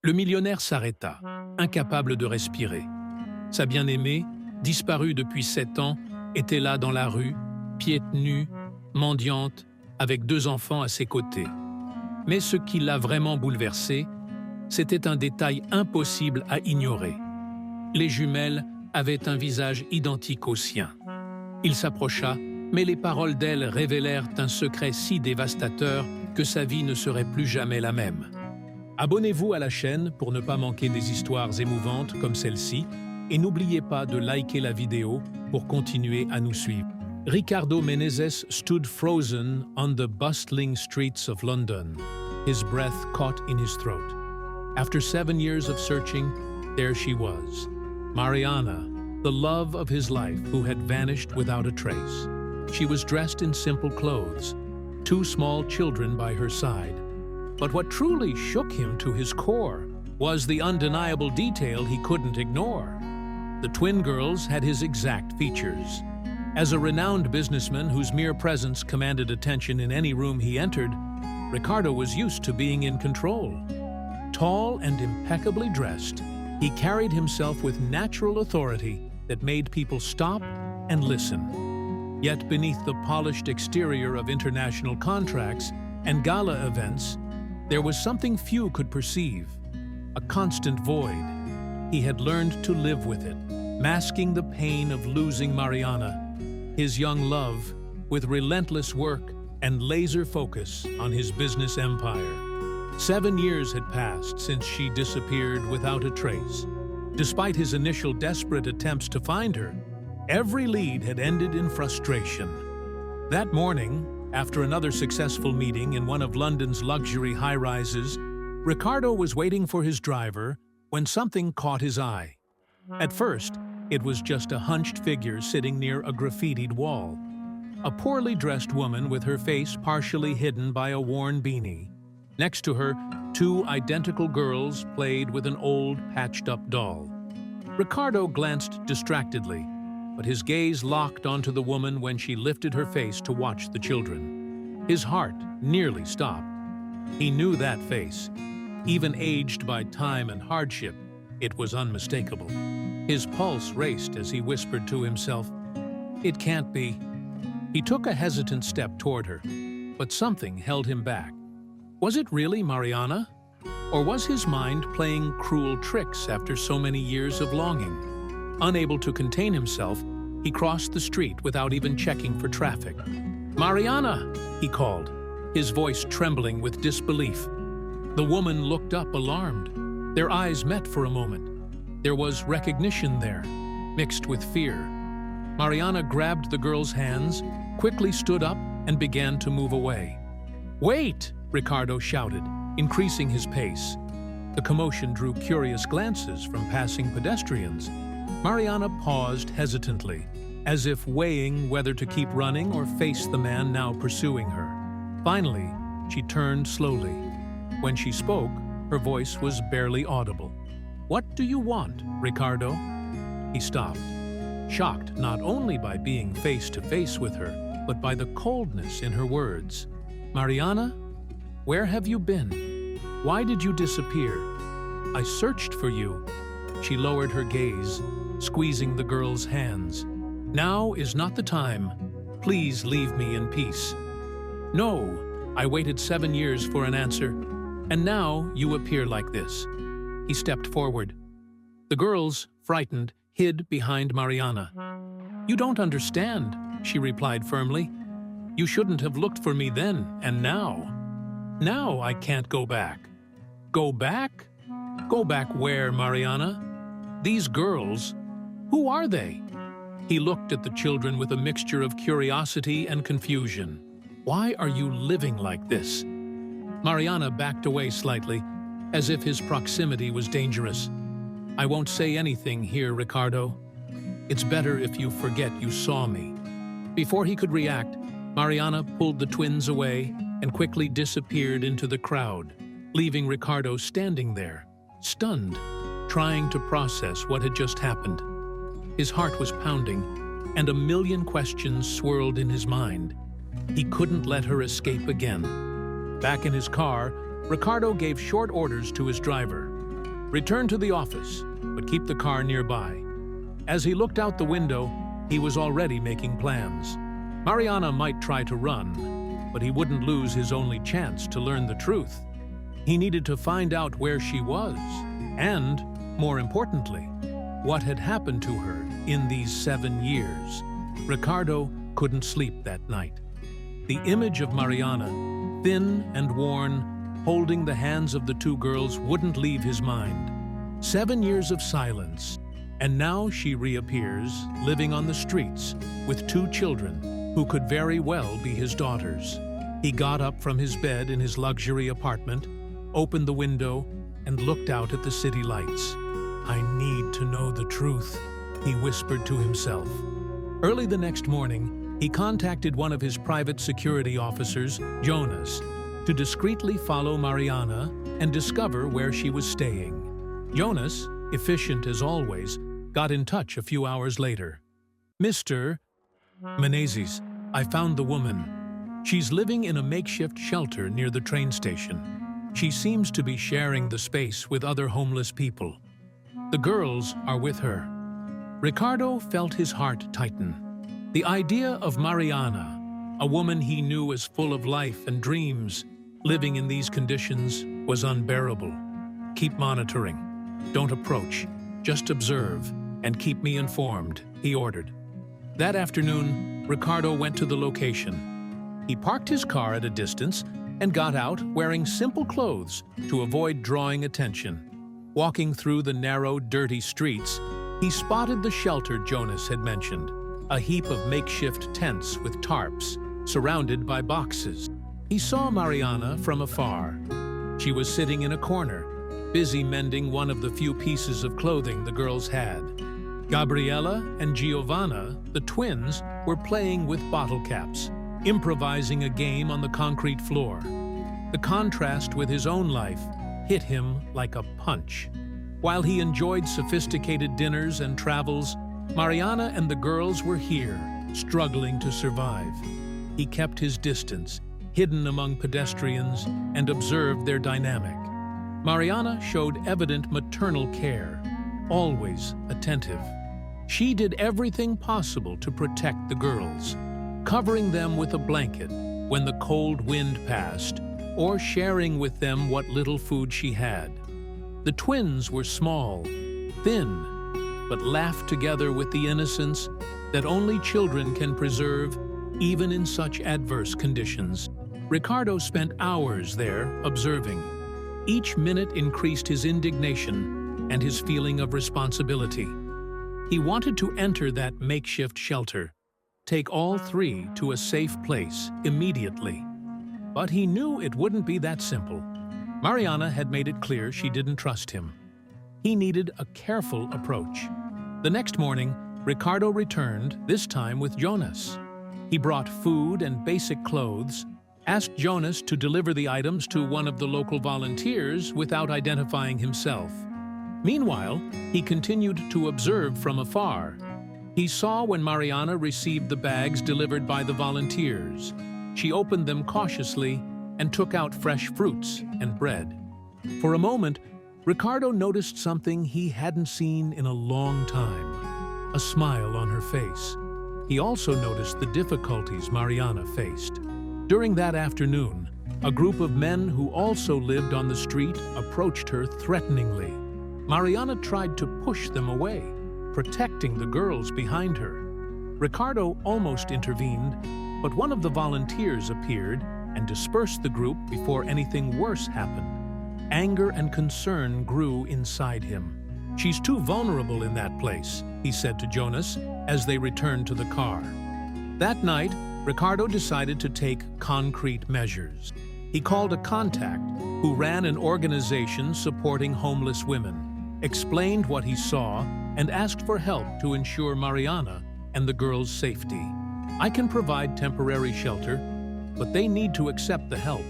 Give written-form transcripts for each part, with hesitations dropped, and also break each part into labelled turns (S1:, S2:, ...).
S1: Le millionnaire s'arrêta, incapable de respirer. Sa bien-aimée, disparue depuis 7 ans, était là dans la rue, pieds nus, mendiante, avec 2 enfants à ses côtés. Mais ce qui l'a vraiment bouleversé, c'était un détail impossible à ignorer. Les jumelles avaient un visage identique au sien. Il s'approcha, mais les paroles d'elle révélèrent un secret si dévastateur que sa vie ne serait plus jamais la même. Abonnez-vous à la chaîne pour ne pas manquer des histoires émouvantes comme celle-ci et n'oubliez pas de liker la vidéo pour continuer à nous suivre. Ricardo Menezes stood frozen on the bustling streets of London, his breath caught in his throat. After 7 years of searching, there she was, Mariana, the love of his life who had vanished without a trace. She was dressed in simple clothes, 2 small children by her side. But what truly shook him to his core was the undeniable detail he couldn't ignore. The twin girls had his exact features. As a renowned businessman whose mere presence commanded attention in any room he entered, Ricardo was used to being in control. Tall and impeccably dressed, he carried himself with natural authority that made people stop and listen. Yet beneath the polished exterior of international contracts and gala events, there was something few could perceive, a constant void. He had learned to live with it, masking the pain of losing Mariana, his young love, with relentless work and laser focus on his business empire. 7 years had passed since she disappeared without a trace. Despite his initial desperate attempts to find her, every lead had ended in frustration. That morning, after another successful meeting in one of London's luxury high-rises, Ricardo was waiting for his driver when something caught his eye. At first, it was just a hunched figure sitting near a graffitied wall. A poorly dressed woman with her face partially hidden by a worn beanie. Next to her, 2 identical girls played with an old, patched-up doll. Ricardo glanced distractedly, but his gaze locked onto the woman when she lifted her face to watch the children. His heart nearly stopped. He knew that face. Even aged by time and hardship, it was unmistakable. His pulse raced as he whispered to himself, "It can't be." He took a hesitant step toward her, but something held him back. Was it really Mariana? Or was his mind playing cruel tricks after so many years of longing? Unable to contain himself, he crossed the street without even checking for traffic. "Mariana!" he called, his voice trembling with disbelief. The woman looked up, alarmed. Their eyes met for a moment. There was recognition there, mixed with fear. Mariana grabbed the girl's hands, quickly stood up, and began to move away. "Wait!" Ricardo shouted, increasing his pace. The commotion drew curious glances from passing pedestrians. Mariana paused hesitantly, as if weighing whether to keep running or face the man now pursuing her. Finally, she turned slowly. When she spoke, her voice was barely audible. "What do you want, Ricardo?" He stopped, shocked not only by being face to face with her, but by the coldness in her words. "Mariana, where have you been? Why did you disappear? I searched for you." She lowered her gaze, squeezing the girl's hands. "Now is not the time. Please leave me in peace." "No, I waited 7 years for an answer, and now you appear like this." He stepped forward. The girls, frightened, hid behind Mariana. "You don't understand," she replied firmly. "You shouldn't have looked for me then, and now. Now I can't go back." "Go back? Go back where, Mariana? These girls, who are they?" He looked at the children with a mixture of curiosity and confusion. "Why are you living like this?" Mariana backed away slightly, as if his proximity was dangerous. "I won't say anything here, Ricardo. It's better if you forget you saw me." Before he could react, Mariana pulled the twins away and quickly disappeared into the crowd, leaving Ricardo standing there, stunned, trying to process what had just happened. His heart was pounding, and a million questions swirled in his mind. He couldn't let her escape again. Back in his car, Ricardo gave short orders to his driver. Return to the office, but keep the car nearby. As he looked out the window, he was already making plans. Mariana might try to run, but he wouldn't lose his only chance to learn the truth. He needed to find out where she was, and, more importantly, what had happened to her in these 7 years. Ricardo couldn't sleep that night. The image of Mariana, thin and worn, holding the hands of the 2 girls, wouldn't leave his mind. 7 years of silence, and now she reappears, living on the streets, with 2 children, who could very well be his daughters. He got up from his bed in his luxury apartment, opened the window, and looked out at the city lights. "I need to know the truth," he whispered to himself. Early the next morning, he contacted one of his private security officers, Jonas, to discreetly follow Mariana and discover where she was staying. Jonas, efficient as always, got in touch a few hours later. "Mr. Menezes, I found the woman. She's living in a makeshift shelter near the train station. She seems to be sharing the space with other homeless people. The girls are with her." Ricardo felt his heart tighten. The idea of Mariana, a woman he knew as full of life and dreams, living in these conditions, was unbearable. "Keep monitoring. Don't approach. Just observe and keep me informed," he ordered. That afternoon, Ricardo went to the location. He parked his car at a distance and got out wearing simple clothes to avoid drawing attention. Walking through the narrow, dirty streets, he spotted the shelter Jonas had mentioned, a heap of makeshift tents with tarps, surrounded by boxes. He saw Mariana from afar. She was sitting in a corner, busy mending one of the few pieces of clothing the girls had. Gabriella and Giovanna, the twins, were playing with bottle caps, improvising a game on the concrete floor. The contrast with his own life hit him like a punch. While he enjoyed sophisticated dinners and travels, Mariana and the girls were here, struggling to survive. He kept his distance, hidden among pedestrians, and observed their dynamic. Mariana showed evident maternal care, always attentive. She did everything possible to protect the girls, covering them with a blanket when the cold wind passed, or sharing with them what little food she had. The twins were small, thin, but laughed together with the innocence that only children can preserve, even in such adverse conditions. Ricardo spent hours there observing. Each minute increased his indignation and his feeling of responsibility. He wanted to enter that makeshift shelter, take all 3 to a safe place immediately. But he knew it wouldn't be that simple. Mariana had made it clear she didn't trust him. He needed a careful approach. The next morning, Ricardo returned, this time with Jonas. He brought food and basic clothes, asked Jonas to deliver the items to one of the local volunteers without identifying himself. Meanwhile, he continued to observe from afar. He saw when Mariana received the bags delivered by the volunteers. She opened them cautiously and took out fresh fruits and bread. For a moment, Ricardo noticed something he hadn't seen in a long time, a smile on her face. He also noticed the difficulties Mariana faced. During that afternoon, a group of men who also lived on the street approached her threateningly. Mariana tried to push them away, protecting the girls behind her. Ricardo almost intervened, but one of the volunteers appeared and dispersed the group before anything worse happened. Anger and concern grew inside him. "She's too vulnerable in that place," he said to Jonas as they returned to the car. That night, Ricardo decided to take concrete measures. He called a contact who ran an organization supporting homeless women, explained what he saw, and asked for help to ensure Mariana and the girls' safety. "I can provide temporary shelter, but they need to accept the help,"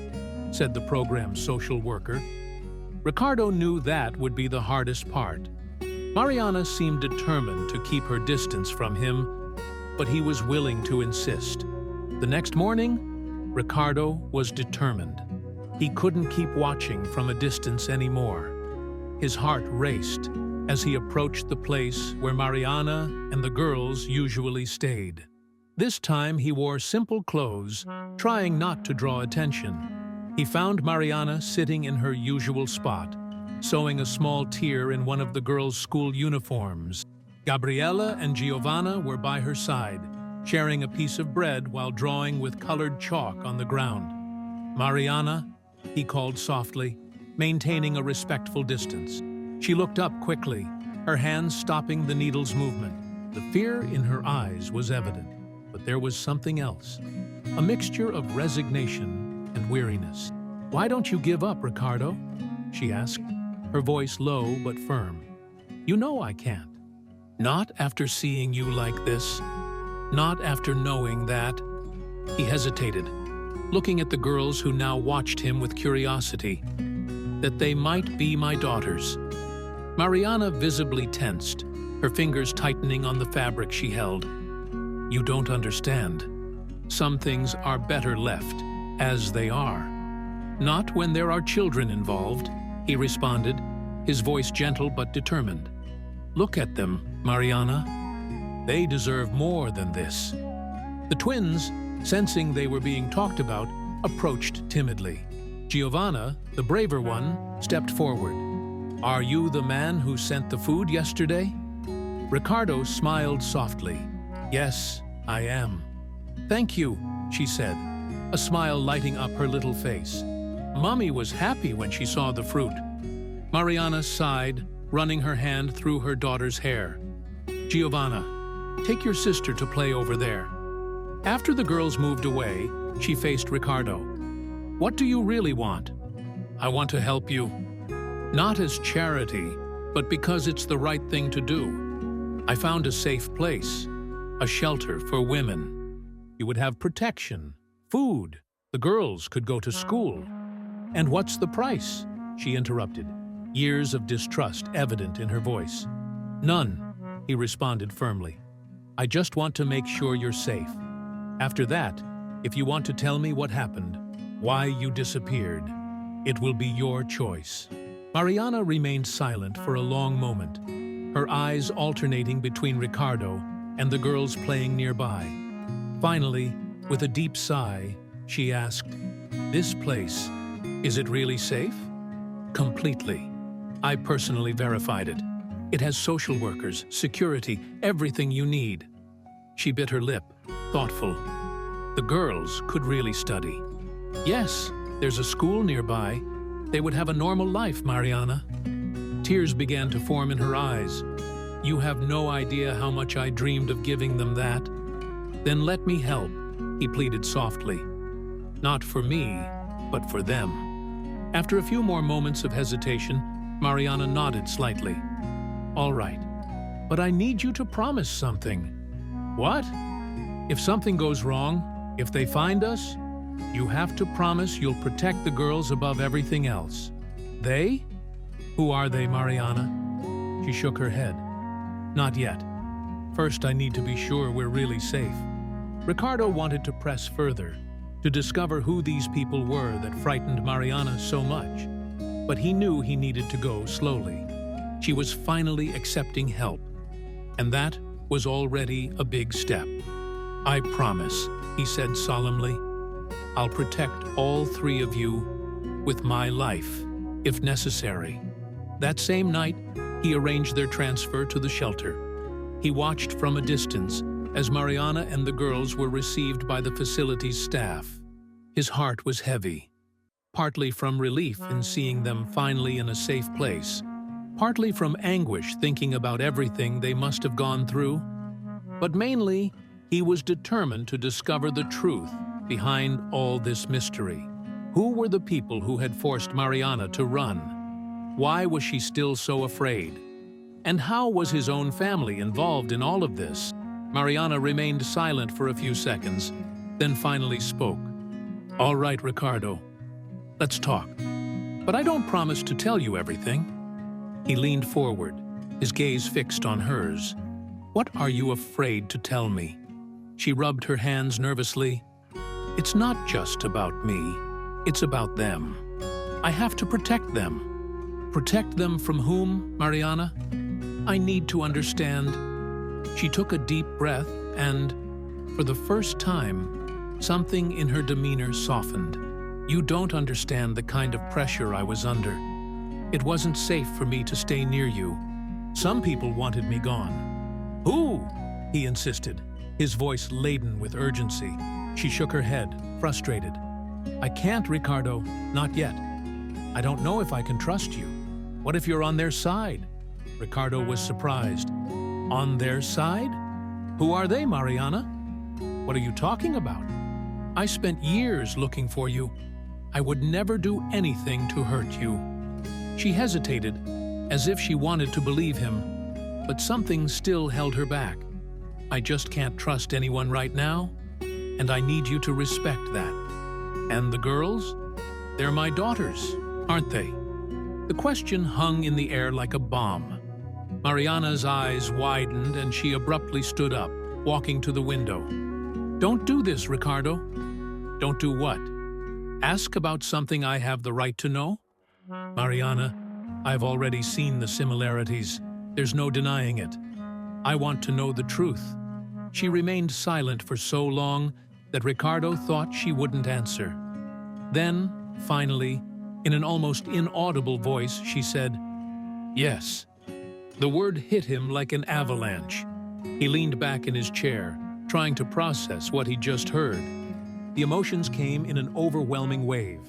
S1: said the program's social worker. Ricardo knew that would be the hardest part. Mariana seemed determined to keep her distance from him, but he was willing to insist. The next morning, Ricardo was determined. He couldn't keep watching from a distance anymore. His heart raced as he approached the place where Mariana and the girls usually stayed. This time he wore simple clothes, trying not to draw attention. He found Mariana sitting in her usual spot, sewing a small tear in one of the girls' school uniforms. Gabriella and Giovanna were by her side, sharing a piece of bread while drawing with colored chalk on the ground. "Mariana," he called softly, maintaining a respectful distance. She looked up quickly, her hands stopping the needle's movement. The fear in her eyes was evident, but there was something else, a mixture of resignation and weariness. "Why don't you give up, Ricardo?" she asked, her voice low but firm. "You know I can't. Not after seeing you like this. Not after knowing that." He hesitated, looking at the girls who now watched him with curiosity. "That they might be my daughters." Mariana visibly tensed, her fingers tightening on the fabric she held. "You don't understand. Some things are better left as they are. Not when there are children involved," he responded, his voice gentle but determined. "Look at them, Mariana. They deserve more than this." The twins, sensing they were being talked about, approached timidly. Giovanna, the braver one, stepped forward. "Are you the man who sent the food yesterday?" Ricardo smiled softly. "Yes, I am." "Thank you," she said, a smile lighting up her little face. "Mommy was happy when she saw the fruit." Mariana sighed, running her hand through her daughter's hair. "Giovanna, take your sister to play over there." After the girls moved away, she faced Ricardo. "What do you really want?" "I want to help you. Not as charity, but because it's the right thing to do. I found a safe place, a shelter for women. You would have protection, food, the girls could go to school." "And what's the price?" she interrupted, years of distrust evident in her voice. "None," he responded firmly. "I just want to make sure you're safe. After that, if you want to tell me what happened, why you disappeared, it will be your choice." Mariana remained silent for a long moment, her eyes alternating between Ricardo and the girls playing nearby. Finally, with a deep sigh, she asked, "This place, is it really safe?" "Completely. I personally verified it. It has social workers, security, everything you need." She bit her lip, thoughtful. "The girls could really study." "Yes, there's a school nearby. They would have a normal life, Mariana." Tears began to form in her eyes. "You have no idea how much I dreamed of giving them that." "Then let me help," he pleaded softly. "Not for me, but for them." After a few more moments of hesitation, Mariana nodded slightly. "All right, but I need you to promise something." "What?" "If something goes wrong, if they find us, you have to promise you'll protect the girls above everything else." "They? Who are they, Mariana?" She shook her head. "Not yet. First, I need to be sure we're really safe." Ricardo wanted to press further, to discover who these people were that frightened Mariana so much. But he knew he needed to go slowly. She was finally accepting help, and that was already a big step. "I promise," he said solemnly. "I'll protect all three of you with my life, if necessary." That same night, he arranged their transfer to the shelter. He watched from a distance as Mariana and the girls were received by the facility's staff. His heart was heavy, partly from relief in seeing them finally in a safe place, partly from anguish thinking about everything they must have gone through. But mainly, he was determined to discover the truth behind all this mystery. Who were the people who had forced Mariana to run? Why was she still so afraid? And how was his own family involved in all of this? Mariana remained silent for a few seconds, then finally spoke. "All right, Ricardo, let's talk. But I don't promise to tell you everything." He leaned forward, his gaze fixed on hers. "What are you afraid to tell me?" She rubbed her hands nervously. "It's not just about me. It's about them. I have to protect them." Protect them from whom, Mariana? I need to understand. She took a deep breath and, for the first time, something in her demeanor softened. You don't understand the kind of pressure I was under. It wasn't safe for me to stay near you. Some people wanted me gone. Who? He insisted, his voice laden with urgency. She shook her head, frustrated. I can't, Ricardo, not yet. I don't know if I can trust you. What if you're on their side? Ricardo was surprised. On their side? Who are they, Mariana? What are you talking about? I spent years looking for you. I would never do anything to hurt you. She hesitated, as if she wanted to believe him, but something still held her back. I just can't trust anyone right now, and I need you to respect that. And the girls? They're my daughters, aren't they? The question hung in the air like a bomb. Mariana's eyes widened and she abruptly stood up, walking to the window. Don't do this, Ricardo. Don't do what? Ask about something I have the right to know? Mariana, I've already seen the similarities. There's no denying it. I want to know the truth. She remained silent for so long that Ricardo thought she wouldn't answer. Then, finally, in an almost inaudible voice, she said, Yes. The word hit him like an avalanche. He leaned back in his chair, trying to process what he'd just heard. The emotions came in an overwhelming wave.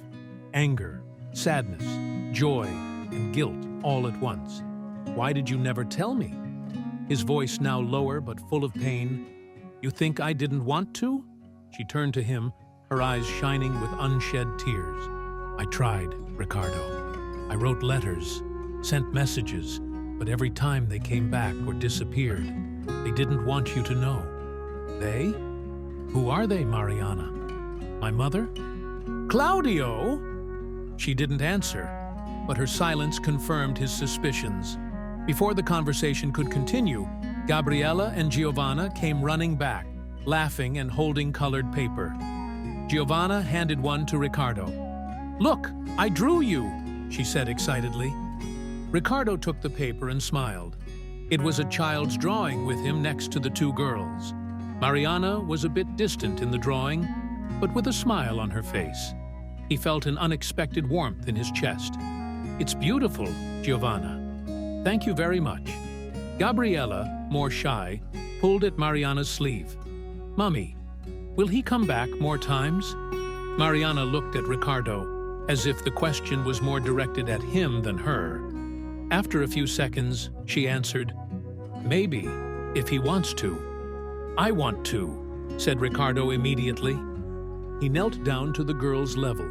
S1: Anger, sadness, joy, and guilt all at once. Why did you never tell me? His voice now lower but full of pain. You think I didn't want to? She turned to him, her eyes shining with unshed tears. I tried, Ricardo. I wrote letters, sent messages, but every time they came back or disappeared, they didn't want you to know. They? Who are they, Mariana? My mother? Claudio? She didn't answer, but her silence confirmed his suspicions. Before the conversation could continue, Gabriella and Giovanna came running back, laughing and holding colored paper. Giovanna handed one to Ricardo. Look, I drew you, she said excitedly. Ricardo took the paper and smiled. It was a child's drawing with him next to the two girls. Mariana was a bit distant in the drawing, but with a smile on her face. He felt an unexpected warmth in his chest. It's beautiful, Giovanna. Thank you very much. Gabriella, more shy, pulled at Mariana's sleeve. Mummy, will he come back more times? Mariana looked at Ricardo, as if the question was more directed at him than her. After a few seconds, she answered, Maybe, if he wants to. I want to, said Ricardo immediately. He knelt down to the girl's level.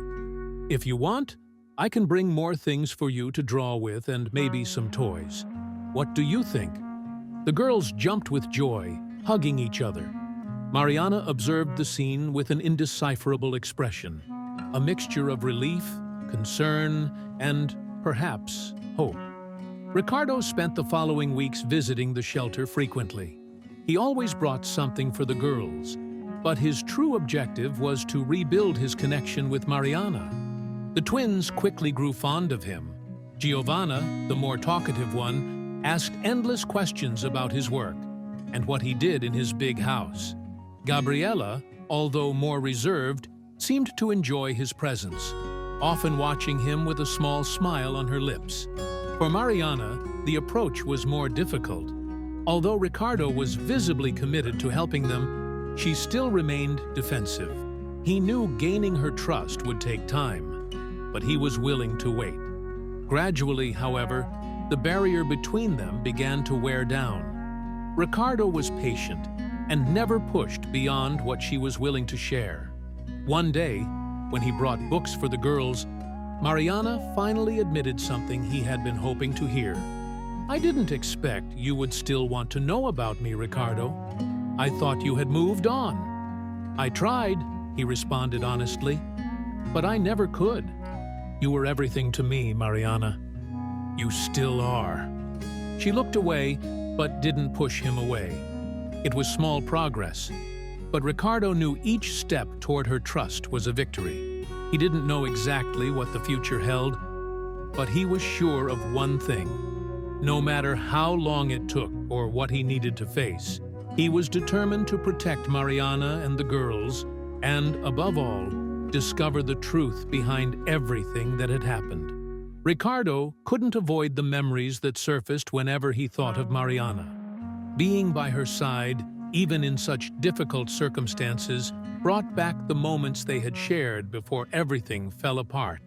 S1: If you want, I can bring more things for you to draw with and maybe some toys. What do you think? The girls jumped with joy, hugging each other. Mariana observed the scene with an indecipherable expression, a mixture of relief, concern, and, perhaps, hope. Ricardo spent the following weeks visiting the shelter frequently. He always brought something for the girls, but his true objective was to rebuild his connection with Mariana. The twins quickly grew fond of him. Giovanna, the more talkative one, asked endless questions about his work and what he did in his big house. Gabriella, although more reserved, seemed to enjoy his presence, often watching him with a small smile on her lips. For Mariana, the approach was more difficult. Although Ricardo was visibly committed to helping them, she still remained defensive. He knew gaining her trust would take time, but he was willing to wait. Gradually, however, the barrier between them began to wear down. Ricardo was patient and never pushed beyond what she was willing to share. One day, when he brought books for the girls, Mariana finally admitted something he had been hoping to hear. I didn't expect you would still want to know about me, Ricardo. I thought you had moved on. I tried, he responded honestly, but I never could. You were everything to me, Mariana. You still are. She looked away, but didn't push him away. It was small progress, but Ricardo knew each step toward her trust was a victory. He didn't know exactly what the future held, But he was sure of one thing. No matter how long it took or what he needed to face, he was determined to protect Mariana and the girls and, above all, discover the truth behind everything that had happened. Ricardo couldn't avoid the memories that surfaced whenever he thought of Mariana. Being by her side, even in such difficult circumstances, brought back the moments they had shared before everything fell apart.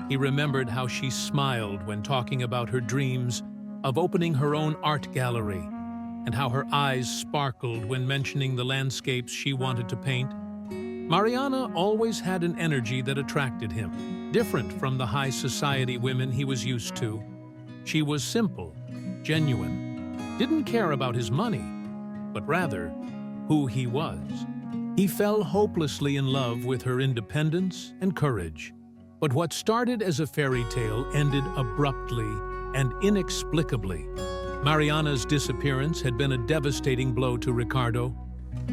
S1: He remembered how she smiled when talking about her dreams of opening her own art gallery, and how her eyes sparkled when mentioning the landscapes she wanted to paint. Mariana always had an energy that attracted him, different from the high society women he was used to. She was simple, genuine, didn't care about his money, but rather who he was. He fell hopelessly in love with her independence and courage. But what started as a fairy tale ended abruptly and inexplicably. Mariana's disappearance had been a devastating blow to Ricardo.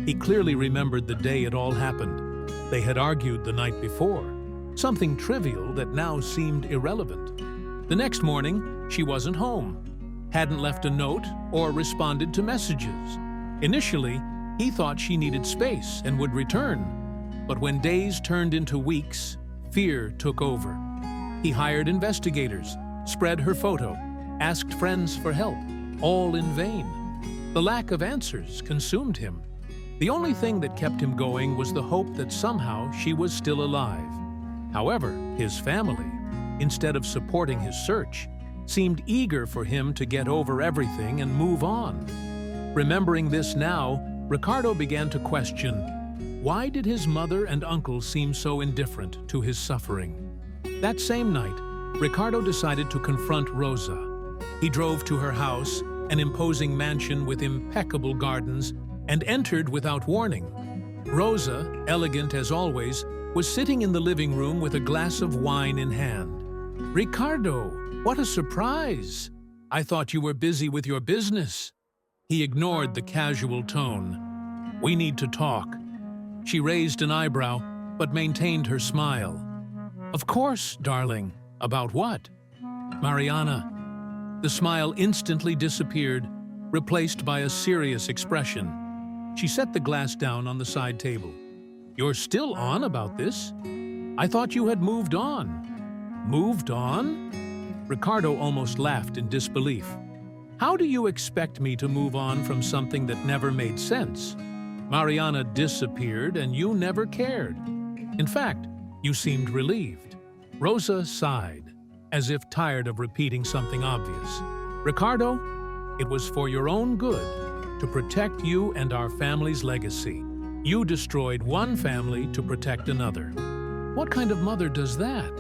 S1: He clearly remembered the day it all happened. They had argued the night before, something trivial that now seemed irrelevant. The next morning, she wasn't home, hadn't left a note or responded to messages. Initially, he thought she needed space and would return. But when days turned into weeks, fear took over. He hired investigators, spread her photo, asked friends for help, all in vain. The lack of answers consumed him. The only thing that kept him going was the hope that somehow she was still alive. However, his family, instead of supporting his search, seemed eager for him to get over everything and move on. Remembering this now, Ricardo began to question, why did his mother and uncle seem so indifferent to his suffering? That same night, Ricardo decided to confront Rosa. He drove to her house, an imposing mansion with impeccable gardens, and entered without warning. Rosa, elegant as always, was sitting in the living room with a glass of wine in hand. "Ricardo, what a surprise! I thought you were busy with your business." He ignored the casual tone. "We need to talk." She raised an eyebrow, but maintained her smile. "Of course, darling. About what?" "Mariana." The smile instantly disappeared, replaced by a serious expression. She set the glass down on the side table. "You're still on about this? I thought you had moved on." "Moved on?" Ricardo almost laughed in disbelief. "How do you expect me to move on from something that never made sense? Mariana disappeared and you never cared. In fact, you seemed relieved." Rosa sighed, as if tired of repeating something obvious. "Ricardo, it was for your own good, to protect you and our family's legacy. You destroyed one family to protect another." "What kind of mother does that?"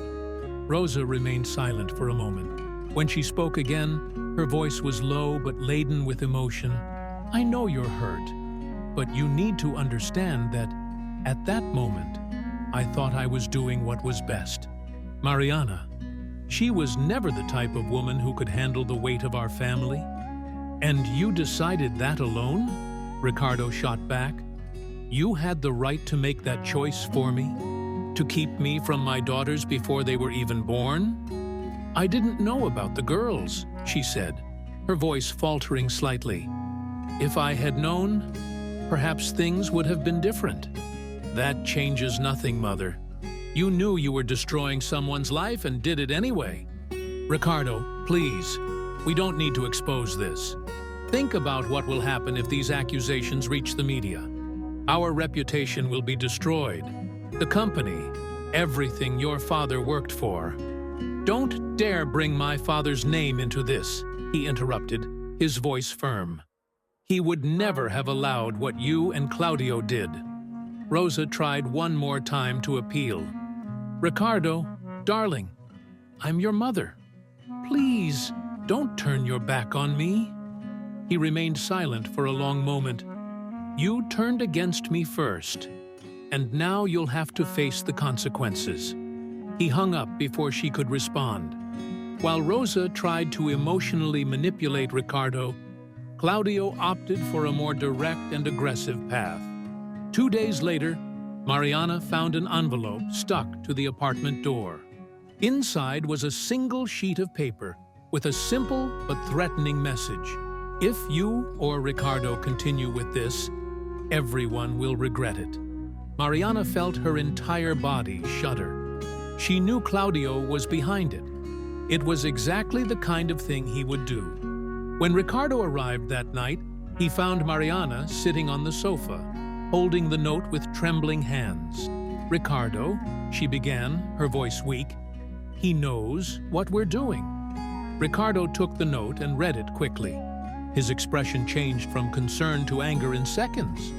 S1: Rosa remained silent for a moment. When she spoke again, her voice was low but laden with emotion. "I know you're hurt, but you need to understand that, at that moment, I thought I was doing what was best. Mariana, she was never the type of woman who could handle the weight of our family." "And you decided that alone?" Ricardo shot back. "You had the right to make that choice for me? To keep me from my daughters before they were even born?" "I didn't know about the girls," she said, her voice faltering slightly. "If I had known, perhaps things would have been different." "That changes nothing, Mother. You knew you were destroying someone's life and did it anyway." "Ricardo, please, we don't need to expose this. Think about what will happen if these accusations reach the media. Our reputation will be destroyed. The company, everything your father worked for." "Don't dare bring my father's name into this," he interrupted, his voice firm. "He would never have allowed what you and Claudio did." Rosa tried one more time to appeal. "Ricardo, darling, I'm your mother. Please, don't turn your back on me." He remained silent for a long moment. "You turned against me first, and now you'll have to face the consequences." He hung up before she could respond. While Rosa tried to emotionally manipulate Ricardo, Claudio opted for a more direct and aggressive path. 2 days later, Mariana found an envelope stuck to the apartment door. Inside was a single sheet of paper with a simple but threatening message. If you or Ricardo continue with this, everyone will regret it. Mariana felt her entire body shudder. She knew Claudio was behind it. It was exactly the kind of thing he would do. When Ricardo arrived that night, he found Mariana sitting on the sofa, holding the note with trembling hands. "Ricardo," she began, her voice weak, "he knows what we're doing." Ricardo took the note and read it quickly. His expression changed from concern to anger in seconds.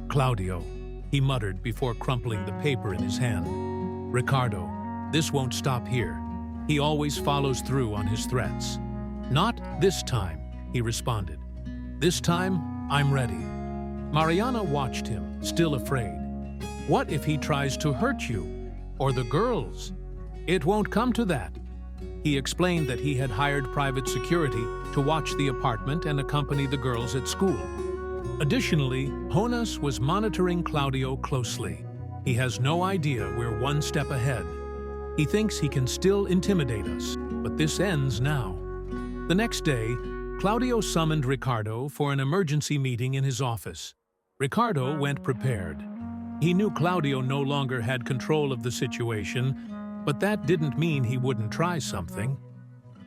S1: "Claudio," he muttered before crumpling the paper in his hand. "Ricardo, this won't stop here. He always follows through on his threats." "Not this time," he responded. "This time, I'm ready." Mariana watched him, still afraid. "What if he tries to hurt you? Or the girls?" "It won't come to that." He explained that he had hired private security to watch the apartment and accompany the girls at school. Additionally, Jonas was monitoring Claudio closely. He has no idea we're one step ahead. He thinks he can still intimidate us, but this ends now. The next day, Claudio summoned Ricardo for an emergency meeting in his office. Ricardo went prepared. He knew Claudio no longer had control of the situation, but that didn't mean he wouldn't try something.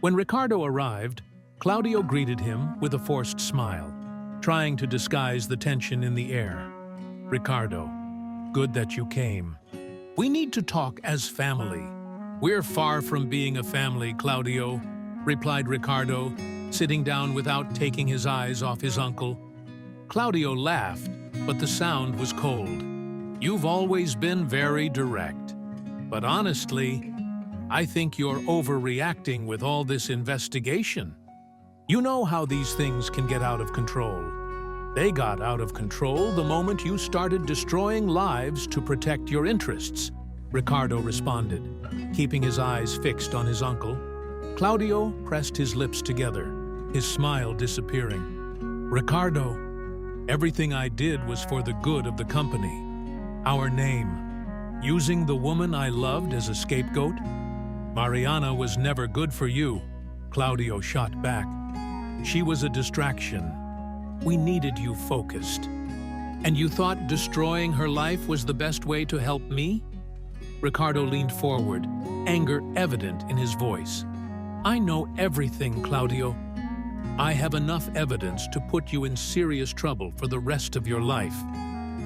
S1: When Ricardo arrived, Claudio greeted him with a forced smile, trying to disguise the tension in the air. "Ricardo, good that you came. We need to talk as family." "We're far from being a family, Claudio," replied Ricardo, sitting down without taking his eyes off his uncle. Claudio laughed, but the sound was cold. "You've always been very direct. But honestly, I think you're overreacting with all this investigation. You know how these things can get out of control. They got out of control the moment you started destroying lives to protect your interests," Ricardo responded, keeping his eyes fixed on his uncle. Claudio pressed his lips together, his smile disappearing. "Ricardo, everything I did was for the good of the company. Our name. Using the woman I loved as a scapegoat? Mariana was never good for you," Claudio shot back. "She was a distraction. We needed you focused. And you thought destroying her life was the best way to help me?" Ricardo leaned forward, anger evident in his voice. "I know everything, Claudio. I have enough evidence to put you in serious trouble for the rest of your life."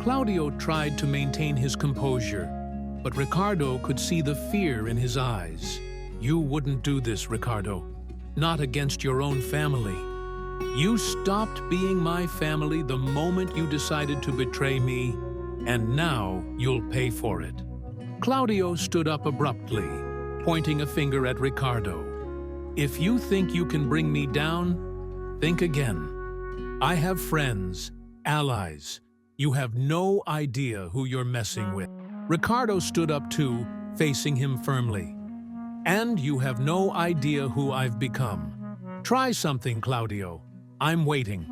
S1: Claudio tried to maintain his composure, but Ricardo could see the fear in his eyes. "You wouldn't do this, Ricardo. Not against your own family. You stopped being my family the moment you decided to betray me, and now you'll pay for it." Claudio stood up abruptly, pointing a finger at Ricardo. "If you think you can bring me down, think again. I have friends, allies. You have no idea who you're messing with." Ricardo stood up too, facing him firmly. "And you have no idea who I've become. Try something, Claudio. I'm waiting."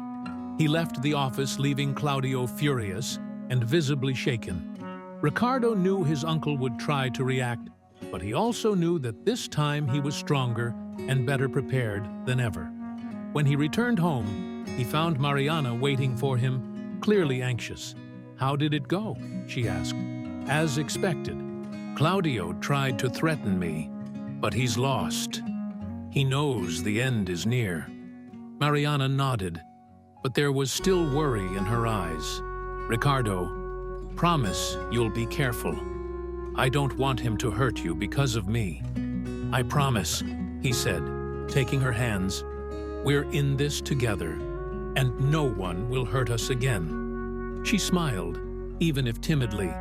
S1: He left the office, leaving Claudio furious and visibly shaken. Ricardo knew his uncle would try to react, but he also knew that this time he was stronger and better prepared than ever. When he returned home, he found Mariana waiting for him, clearly anxious. "How did it go?" she asked. "As expected. Claudio tried to threaten me, but he's lost. He knows the end is near." Mariana nodded, but there was still worry in her eyes. "Ricardo, promise you'll be careful. I don't want him to hurt you because of me." "I promise," he said, taking her hands. "We're in this together, and no one will hurt us again." She smiled, even if timidly,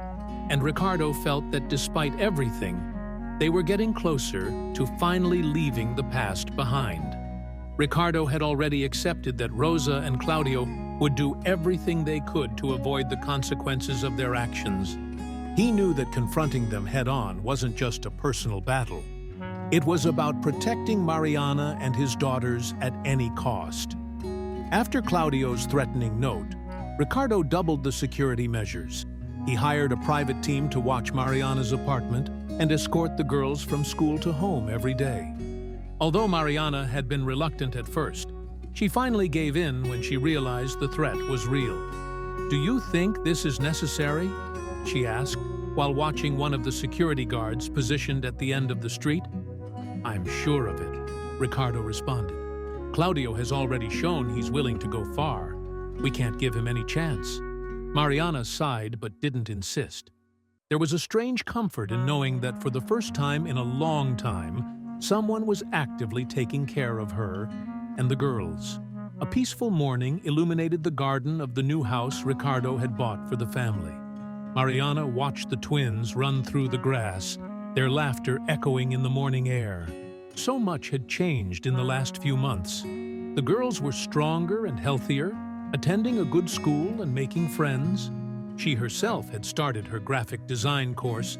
S1: and Ricardo felt that despite everything, they were getting closer to finally leaving the past behind. Ricardo had already accepted that Rosa and Claudio would do everything they could to avoid the consequences of their actions. He knew that confronting them head-on wasn't just a personal battle. It was about protecting Mariana and his daughters at any cost. After Claudio's threatening note, Ricardo doubled the security measures. He hired a private team to watch Mariana's apartment, and escort the girls from school to home every day. Although Mariana had been reluctant at first, she finally gave in when she realized the threat was real. "Do you think this is necessary?" she asked, while watching one of the security guards positioned at the end of the street. "I'm sure of it," Ricardo responded. "Claudio has already shown he's willing to go far. We can't give him any chance." Mariana sighed but didn't insist. There was a strange comfort in knowing that for the first time in a long time, someone was actively taking care of her and the girls. A peaceful morning illuminated the garden of the new house Ricardo had bought for the family. Mariana watched the twins run through the grass, their laughter echoing in the morning air. So much had changed in the last few months. The girls were stronger and healthier, attending a good school and making friends. She herself had started her graphic design course,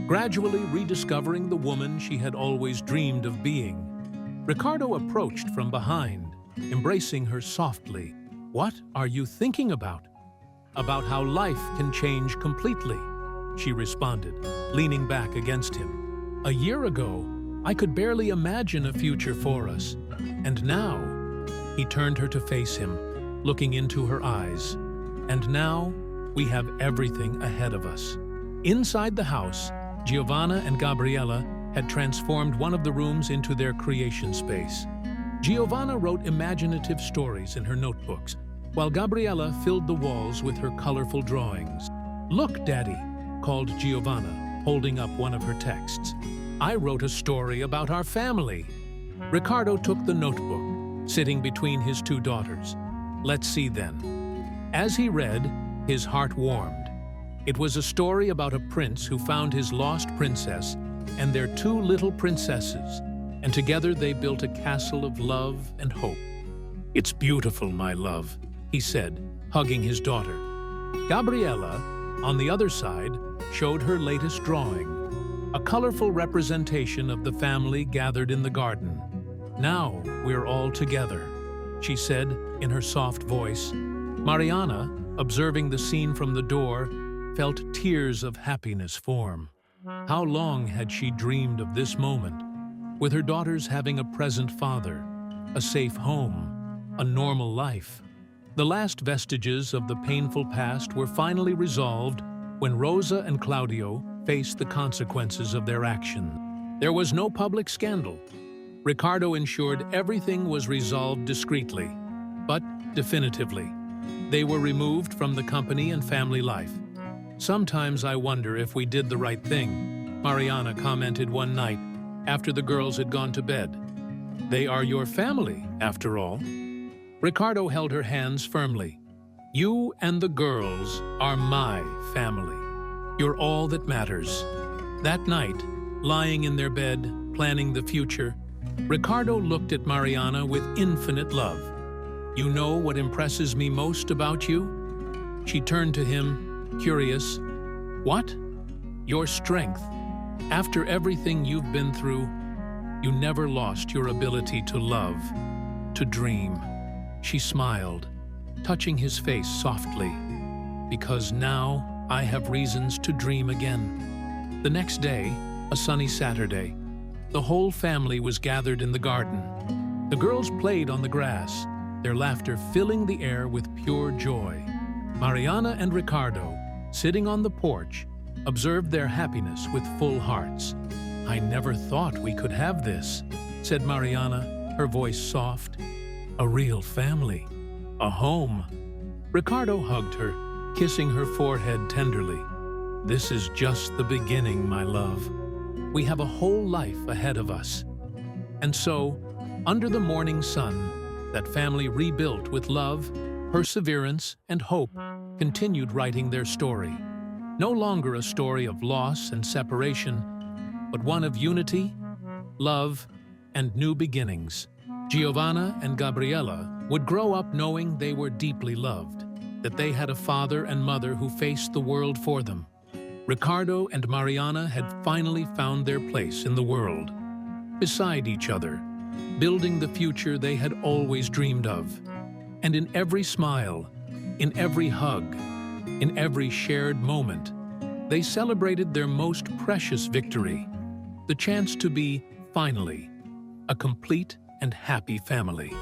S1: gradually rediscovering the woman she had always dreamed of being. Ricardo approached from behind, embracing her softly. "What are you thinking about?" "About how life can change completely," she responded, leaning back against him. "A year ago, I could barely imagine a future for us. And now," he turned her to face him, looking into her eyes, "and now we have everything ahead of us." Inside the house, Giovanna and Gabriella had transformed one of the rooms into their creation space. Giovanna wrote imaginative stories in her notebooks, while Gabriella filled the walls with her colorful drawings. "Look, Daddy," called Giovanna, holding up one of her texts. "I wrote a story about our family." Ricardo took the notebook, sitting between his two daughters. "Let's see then." As he read, his heart warmed. It was a story about a prince who found his lost princess and their two little princesses, and together they built a castle of love and hope. "It's beautiful, my love," he said, hugging his daughter. Gabriella, on the other side, showed her latest drawing, a colorful representation of the family gathered in the garden. "Now we're all together," she said in her soft voice. Mariana, observing the scene from the door, felt tears of happiness form. How long had she dreamed of this moment, with her daughters having a present father, a safe home, a normal life? The last vestiges of the painful past were finally resolved when Rosa and Claudio faced the consequences of their actions. There was no public scandal. Ricardo ensured everything was resolved discreetly, but definitively. They were removed from the company and family life. "Sometimes I wonder if we did the right thing," Mariana commented one night after the girls had gone to bed. "They are your family, after all." Ricardo held her hands firmly. "You and the girls are my family. You're all that matters." That night, lying in their bed, planning the future, Ricardo looked at Mariana with infinite love. "You know what impresses me most about you?" She turned to him, curious. "What?" "Your strength. After everything you've been through, you never lost your ability to love, to dream." She smiled, touching his face softly. "Because now I have reasons to dream again." The next day, a sunny Saturday, the whole family was gathered in the garden. The girls played on the grass, their laughter filling the air with pure joy. Mariana and Ricardo, sitting on the porch, observed their happiness with full hearts. "I never thought we could have this," said Mariana, her voice soft. "A real family. A home." Ricardo hugged her, kissing her forehead tenderly. "This is just the beginning, my love. We have a whole life ahead of us." And so, under the morning sun, that family rebuilt with love, perseverance, and hope, continued writing their story. No longer a story of loss and separation, but one of unity, love, and new beginnings. Giovanna and Gabriella would grow up knowing they were deeply loved, that they had a father and mother who faced the world for them. Ricardo and Mariana had finally found their place in the world, beside each other, building the future they had always dreamed of. And in every smile, in every hug, in every shared moment, They celebrated their most precious victory, the chance to be, finally, a complete and happy family.